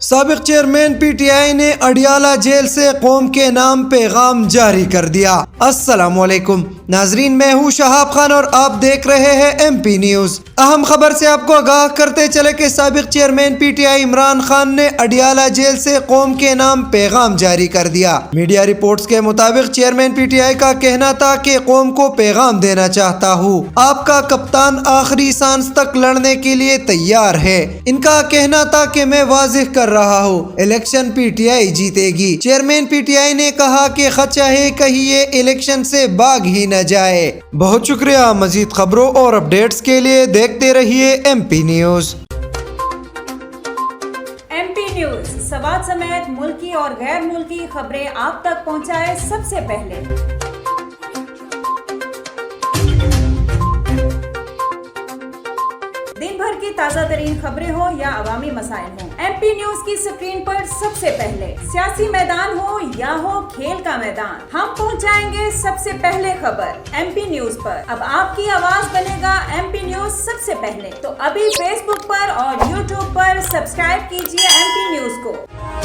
साबिक chairman PTI ने Adiala jail से कौम के नाम पैगाम जारी कर दिया। अस्सलामुअलैकुम नाजरीन, मैं हूँ शहाब खान और आप देख रहे हैं एमपी न्यूज। अहम खबर से आपको आगाह करते चले कि साबिक चेयरमैन पीटीआई इमरान खान ने अडियाला जेल से कौम के नाम पैगाम जारी कर दिया। मीडिया रिपोर्ट्स के मुताबिक चेयरमैन पीटीआई का कहना था कि कौम को पैगाम देना चाहता हूँ, आपका कप्तान आखिरी सांस तक लड़ने के लिए तैयार है। इनका कहना था कि मैं वाजिह कर रहा हूँ, इलेक्शन पीटीआई जीतेगी। चेयरमैन पीटीआई ने कहा कि खचा है कहीं ये इलेक्शन से भाग ही न जाए। बहुत शुक्रिया। मजीद खबरों और अपडेट्स के लिए देखते रहिए एमपी न्यूज। एमपी न्यूज सवाल समेत मुल्की और गैर मुल्की खबरें आप तक पहुंचाए सबसे पहले। दिन भर की ताज़ा तरीन खबरें हो या अवामी मसाइल हो, एमपी न्यूज की स्क्रीन पर सबसे पहले। सियासी मैदान हो या हो खेल का मैदान, हम पहुंचाएंगे सबसे पहले खबर एमपी न्यूज पर। अब आपकी आवाज बनेगा एमपी न्यूज सबसे पहले। तो अभी फेसबुक पर और यूट्यूब पर सब्सक्राइब कीजिए एमपी न्यूज को।